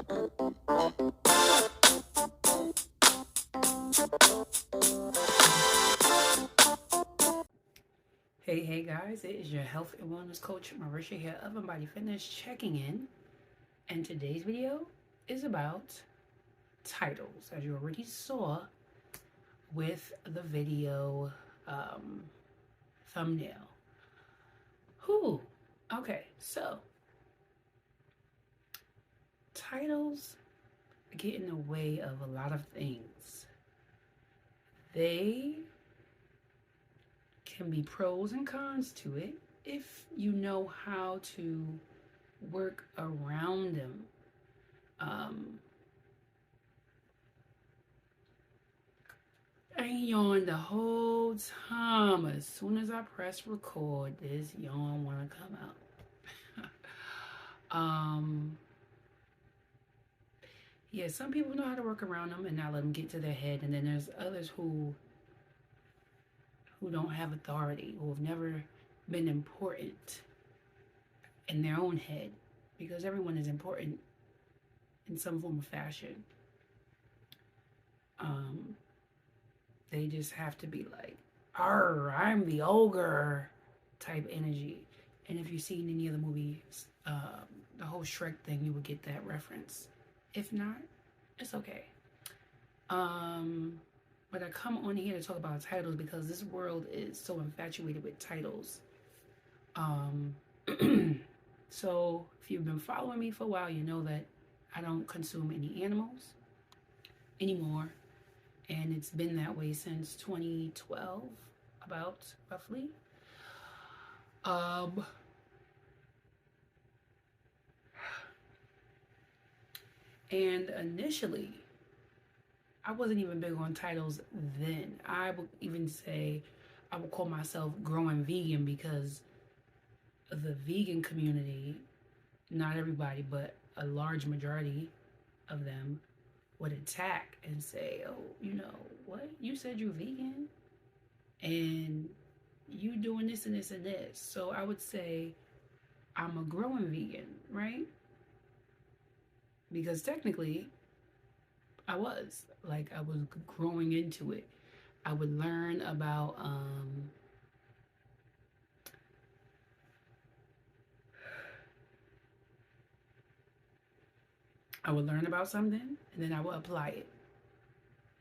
Hey guys, it is your health and wellness coach Marisha here of MBodyFitness Fitness checking in, and today's video is about titles, as you already saw with the video thumbnail. Okay, so titles get in the way of a lot of things. They can be pros and cons to it if you know how to work around them. I yawned the whole time. As soon as I press record, this yawn wanna come out. Yeah, some people know how to work around them and not let them get to their head, and then there's others who don't have authority, who have never been important in their own head, because everyone is important in some form of fashion. They just have to be like, "Arr, I'm the ogre," type energy. And if you've seen any of the movies, the whole Shrek thing, you would get that reference. If not, it's okay. But I come on here to talk about titles because this world is so infatuated with titles. So if you've been following me for a while, you know that I don't consume any animals anymore. And it's been that way since 2012, about roughly. And initially, I wasn't even big on titles then. I would even say I would call myself growing vegan because the vegan community, not everybody, but a large majority of them would attack and say, "Oh, you know what? You said you're vegan and you doing this and this and this." So I would say I'm a growing vegan, right? Because technically I was growing into it. I would learn about something, and then I would apply it.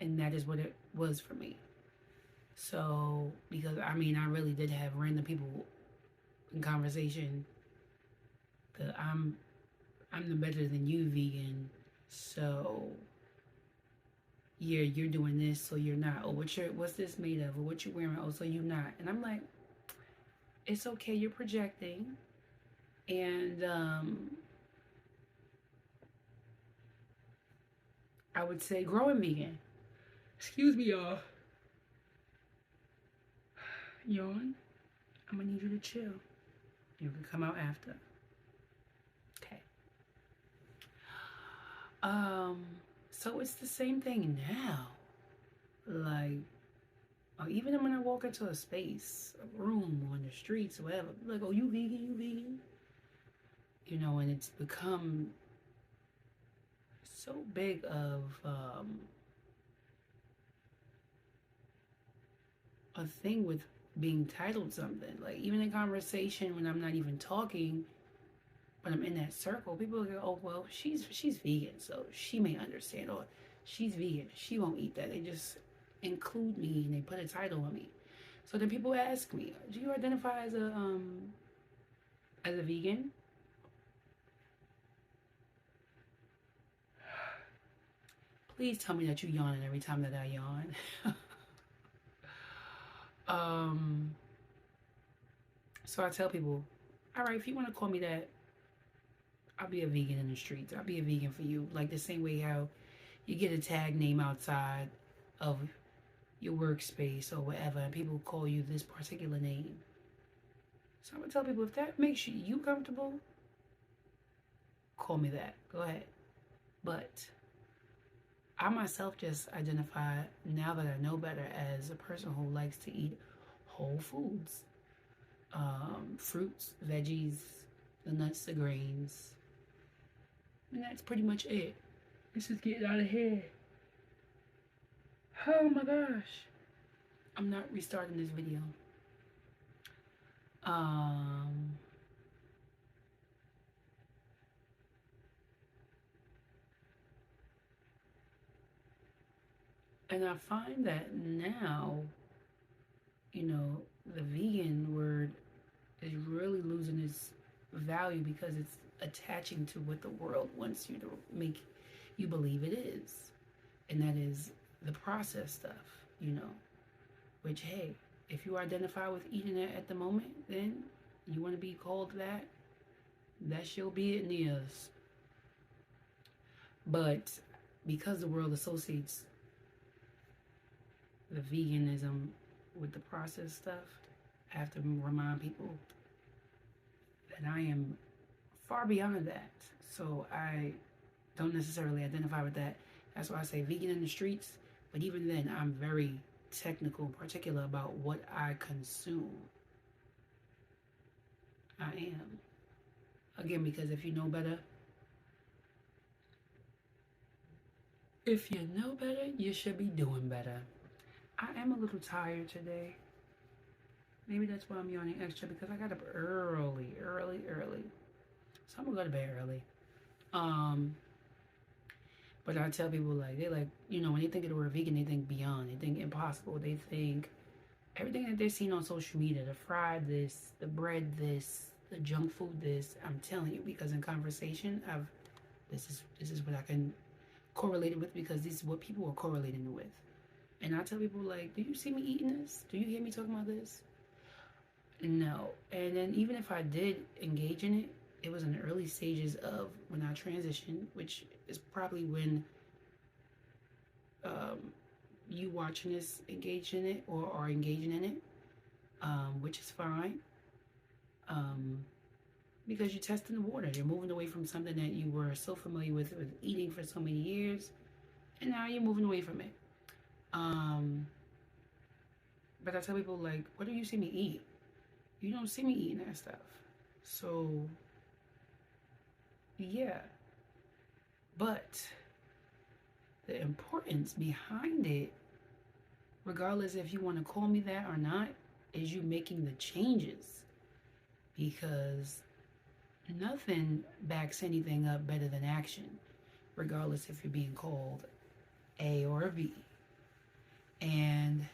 And that is what it was for me. So, because I really did have random people in conversation that I'm the better than you vegan. So, yeah, you're doing this, so you're not. Oh, what's this made of? Or what you wearing? Oh, so you're not. And I'm like, it's okay, you're projecting. And I would say growing vegan. Excuse me, y'all. Yawn. I'm gonna need you to chill. You can come out after. Okay. So it's the same thing now. Like, even when I walk into a space, a room, or in the streets, or whatever, like, "Oh, you vegan? You vegan?" You know, and it's become so big of a thing with being titled something. Like, even in conversation when I'm not even talking, but I'm in that circle, people go, "Oh, well, she's vegan, so she may understand," or "She's vegan, she won't eat that." They just include me and they put a title on me. So then people ask me, "Do you identify as a vegan?" Please tell me that you yawn every time that I yawn. So I tell people, "All right, if you want to call me that, I'll be a vegan in the streets. I'll be a vegan for you." Like the same way how you get a tag name outside of your workspace or whatever, and people call you this particular name. So I'm gonna tell people, if that makes you comfortable, call me that. Go ahead. But I myself just identify, now that I know better, as a person who likes to eat whole foods. Fruits, veggies, the nuts, the grains, And that's pretty much it. This is getting out of hand. Oh my gosh. I'm not restarting this video. And I find that now, the vegan word is really losing its value because it's attaching to what the world wants you to make you believe it is. And that is the processed stuff, which, hey, if you identify with eating it at the moment, then you want to be called that, that shall be it in yours. But because the world associates the veganism with the processed stuff, I have to remind people that I am far beyond that. So I don't necessarily identify with that. That's why I say vegan in the streets. But even then, I'm very technical, particular about what I consume. I am. Again, because if you know better, you should be doing better. I am a little tired today. Maybe that's why I'm yawning extra, because I got up early. So I'm gonna go to bed early. But I tell people, they when they think of the word vegan, they think beyond, they think impossible, they think everything that they're seeing on social media, the fried this, the bread this, the junk food this. I'm telling you, because in conversation, this is what I can correlate it with, because this is what people are correlating it with. And I tell people, do you see me eating this? Do you hear me talking about this? No. And then even if I did engage in it, it was in the early stages of when I transitioned, which is probably when you watching this engage in it or are engaging in it, which is fine. Because you're testing the water. You're moving away from something that you were so familiar with eating for so many years, and now you're moving away from it. But I tell people, what do you see me eat? You don't see me eating that stuff. So, yeah. But the importance behind it, regardless if you want to call me that or not, is you making the changes. Because nothing backs anything up better than action, regardless if you're being called A or B. And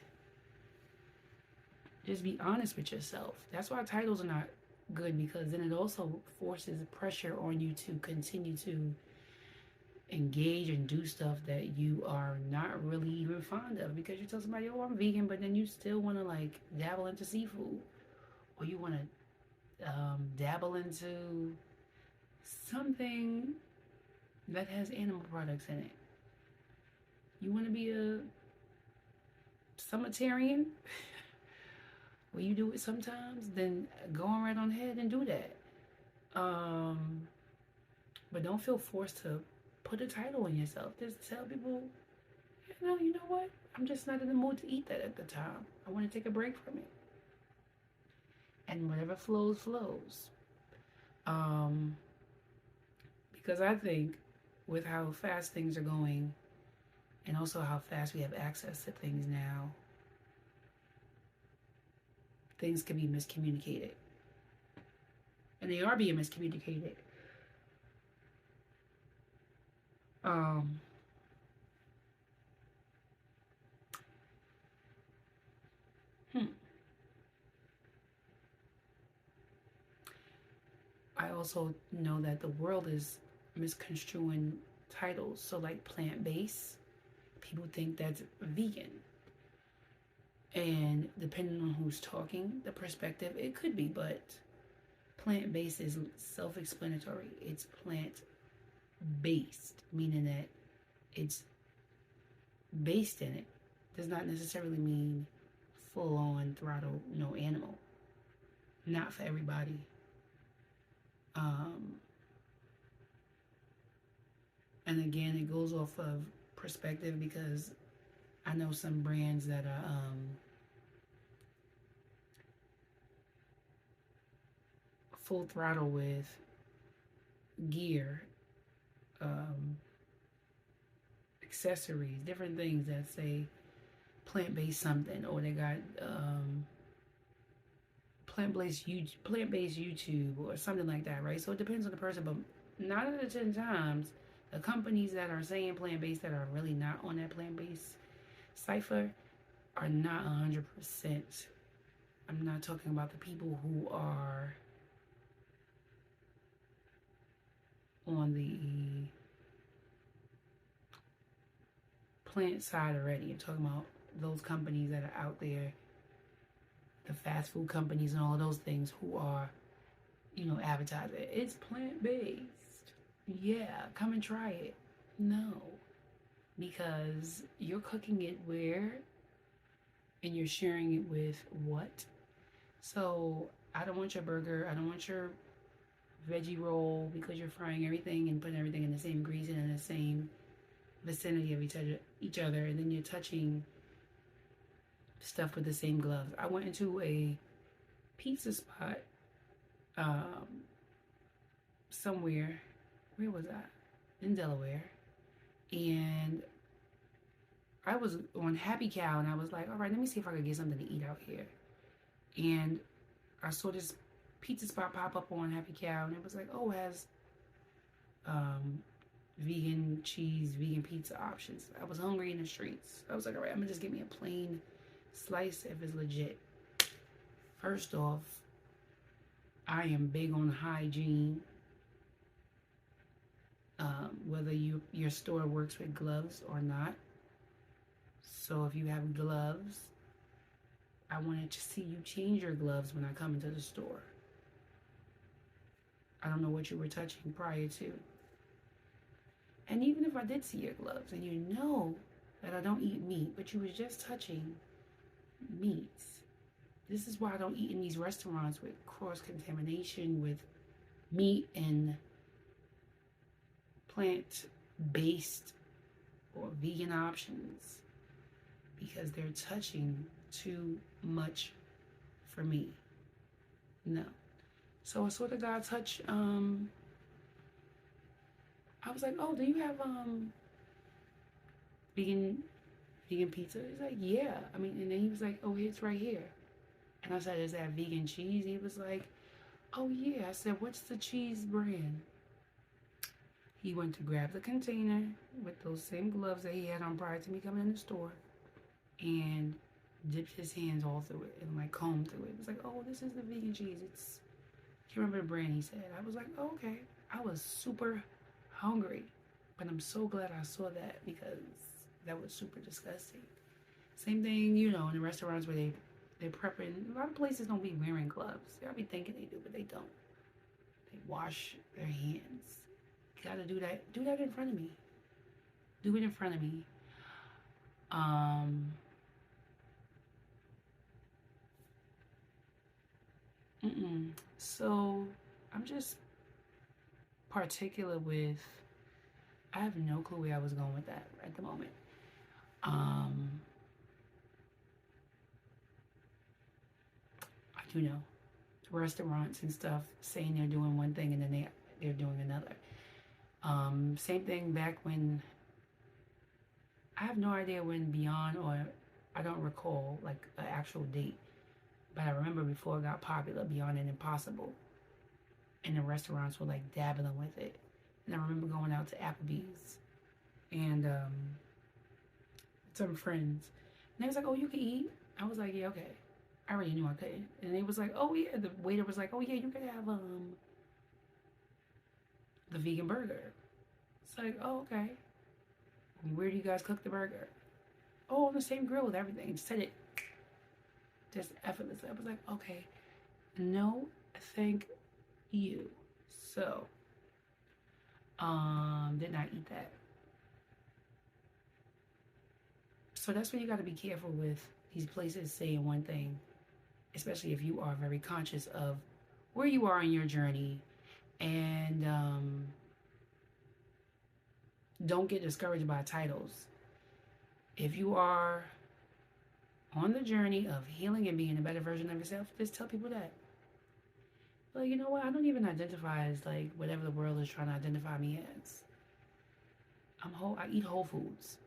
just be honest with yourself. That's why titles are not good, because then it also forces pressure on you to continue to engage and do stuff that you are not really even fond of, because you tell somebody, oh, I'm vegan, but then you still want to dabble into seafood, or you want to dabble into something that has animal products in it. You want to be a summitarian? Well, you do it sometimes, then go on right on ahead and do that. But don't feel forced to put a title on yourself. Just tell people, you know what? I'm just not in the mood to eat that at the time. I want to take a break from it. And whatever flows, flows. Because I think with how fast things are going, and also how fast we have access to things now, things can be miscommunicated. And they are being miscommunicated. I also know that the world is misconstruing titles. So plant-based, people think that's vegan. And depending on who's talking, the perspective, it could be, but plant-based is self-explanatory. It's plant-based, meaning that it's based in it. Does not necessarily mean full-on throttle, animal. Not for everybody. And again, it goes off of perspective, because I know some brands that are full throttle with gear um, accessories, different things that say plant-based something, or they got plant-based YouTube or something like that, right? So it depends on the person, but 9 out of 10 times, the companies that are saying plant-based that are really not on that plant-based cipher are not 100%. I'm not talking about the people who are on the plant side already. I'm talking about those companies that are out there, the fast food companies and all of those things who are, advertising. It's plant-based. Yeah, come and try it. No, because you're cooking it where and you're sharing it with what? So I don't want your burger. I don't want your veggie roll because you're frying everything and putting everything in the same grease and in the same vicinity of each other, and then you're touching stuff with the same gloves. I went into a pizza spot somewhere. Where was I? In Delaware. And I was on Happy Cow, and I was like, all right, let me see if I could get something to eat out here. And I saw this pizza spot pop up on Happy Cow, and it was like, oh, it has vegan cheese, vegan pizza options. I was hungry in the streets. I was like, all right, I'm gonna just get me a plain slice if it's legit. First off, I am big on hygiene. Whether your store works with gloves or not. So if you have gloves, I wanted to see you change your gloves when I come into the store. I don't know what you were touching prior to. And even if I did see your gloves and you know that I don't eat meat, but you was just touching meats. This is why I don't eat in these restaurants with cross-contamination with meat and plant-based or vegan options, because they're touching too much for me. No. So I saw the guy touch, I was like, oh, do you have vegan pizza? He's like, yeah. And then he was like, oh, it's right here. And I said, is that vegan cheese? He was like, oh, yeah. I said, what's the cheese brand? He went to grab the container with those same gloves that he had on prior to me coming in the store and dipped his hands all through it and like combed through it. It was like, oh, this is the vegan cheese. I can't remember the brand he said. I was like, oh, okay. I was super hungry, but I'm so glad I saw that because that was super disgusting. Same thing, in the restaurants where they're prepping. A lot of places don't be wearing gloves. Y'all be thinking they do, but they don't. They wash their hands. You gotta do that. Do that in front of me. Do it in front of me. So I'm just particular with. I have no clue where I was going with that at the moment. I do know restaurants and stuff saying they're doing one thing and then they're doing another. Same thing back when, I have no idea when Beyond, or I don't recall like an actual date, but I remember before it got popular, Beyond and Impossible, and the restaurants were like dabbling with it. And I remember going out to Applebee's and some friends, and they was like, oh, you can eat? I was like, yeah, okay. I already knew I couldn't. And they was like, oh yeah, the waiter was like, oh yeah, you can have the vegan burger. It's like, oh, okay. Where do you guys cook the burger? Oh, on the same grill with everything. Just said it just effortlessly. I was like, okay, no, thank you. So, did not eat that. So that's when you got to be careful with these places saying one thing, especially if you are very conscious of where you are in your journey, and don't get discouraged by titles. If you are on the journey of healing and being a better version of yourself, just tell people that. Well, you know what? I don't even identify as like whatever the world is trying to identify me as. I eat whole foods.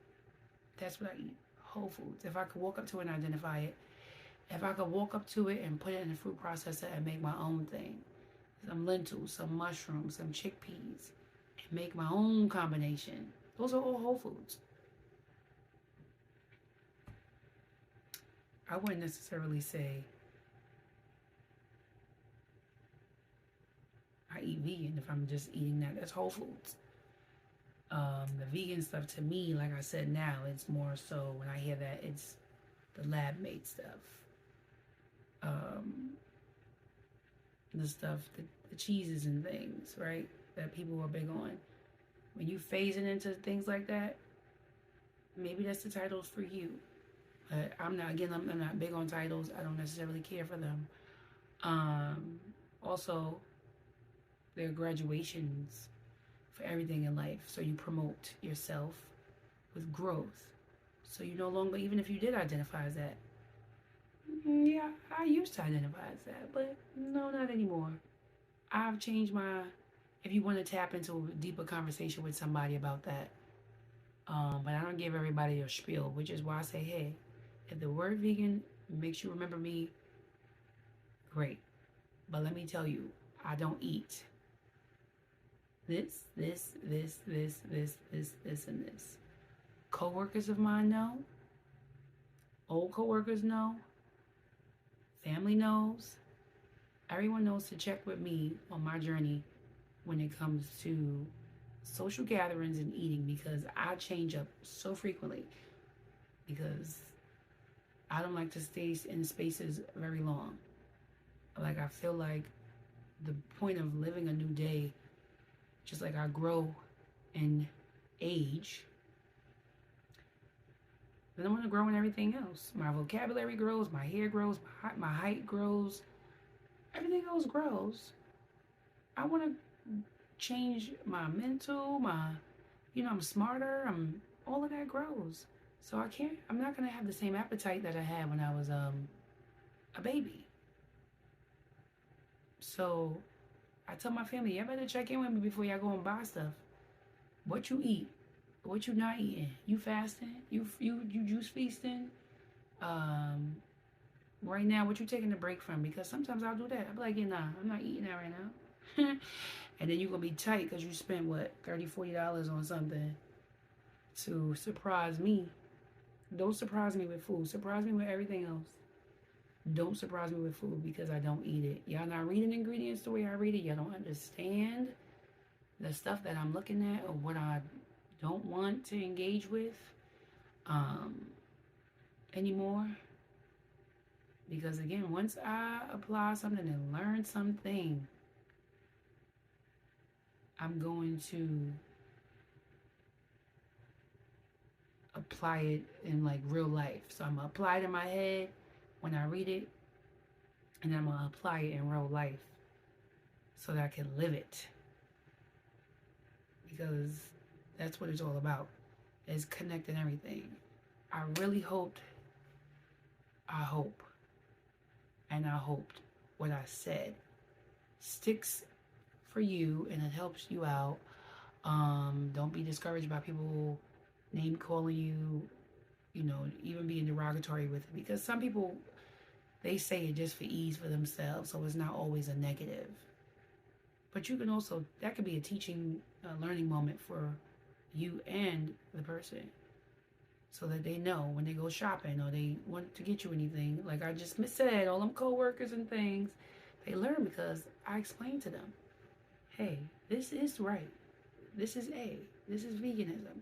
That's what I eat. Whole foods. If I could walk up to it and identify it, if I could walk up to it and put it in a food processor and make my own thing, some lentils, some mushrooms, some chickpeas, and make my own combination. Those are all whole foods. I wouldn't necessarily say I eat vegan if I'm just eating that. That's whole foods. The vegan stuff to me, like I said now, it's more so when I hear that it's the lab made stuff. The stuff, the cheeses and things, right? That people are big on. When you phasing into things like that, maybe that's the titles for you. But I'm not big on titles. I don't necessarily care for them. Also, there are graduations for everything in life. So you promote yourself with growth. So you no longer, even if you did identify as that, yeah, I used to identify as that, but no, not anymore. I've changed if you want to tap into a deeper conversation with somebody about that. But I don't give everybody a spiel, which is why I say, hey, if the word vegan makes you remember me, great. But let me tell you, I don't eat this, and this. Co-workers of mine know. Old co-workers know. Family knows. Everyone knows to check with me on my journey when it comes to social gatherings and eating, because I change up so frequently, because I don't like to stay in spaces very long. Like, I feel like the point of living a new day, just like I grow in age, then I'm going to grow in everything else. My vocabulary grows, my hair grows, my height grows, everything else grows. I want to change my mental, I'm smarter, all of that grows. So I'm not going to have the same appetite that I had when I was a baby. So I tell my family, y'all better check in with me before y'all go and buy stuff. What you eat, what you not eating. You fasting? You juice feasting? Right now, what you taking a break from? Because sometimes I'll do that. I'll be like, nah, I'm not eating that right now. And then you're going to be tight because you spent, $30, $40 on something to surprise me. Don't surprise me with food. Surprise me with everything else. Don't surprise me with food because I don't eat it. Y'all not reading ingredients the way I read it. Y'all don't understand the stuff that I'm looking at or what I don't want to engage with anymore. Because again, once I apply something and learn something, I'm going to apply it in real life. So I'm going to apply it in my head when I read it, and then I'm going to apply it in real life so that I can live it. Because that's what it's all about, is connecting everything. I really hoped, and I hoped what I said sticks for you and it helps you out. Don't be discouraged by people name calling you, even being derogatory with it, because some people, they say it just for ease for themselves, so it's not always a negative. But you can also, that could be a teaching, learning moment for you and the person, so that they know when they go shopping or they want to get you anything. Like I just said, all them co-workers and things, they learn because I explained to them, hey, this is right. This is this is veganism.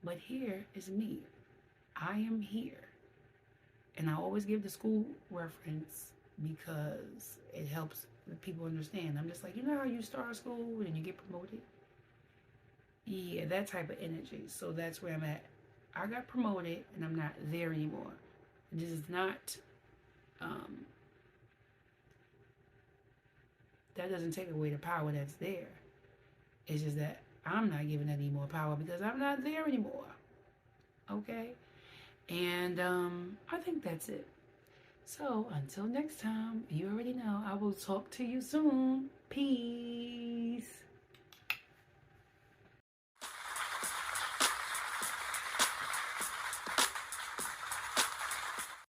But here is me. I am here. And I always give the school reference because it helps people understand. I'm just like, you know how you start school and you get promoted? Yeah, that type of energy. So that's where I'm at. I got promoted and I'm not there anymore. This is not, that doesn't take away the power that's there. It's just that I'm not giving it any more power because I'm not there anymore. Okay? And I think that's it. So until next time, you already know, I will talk to you soon. Peace.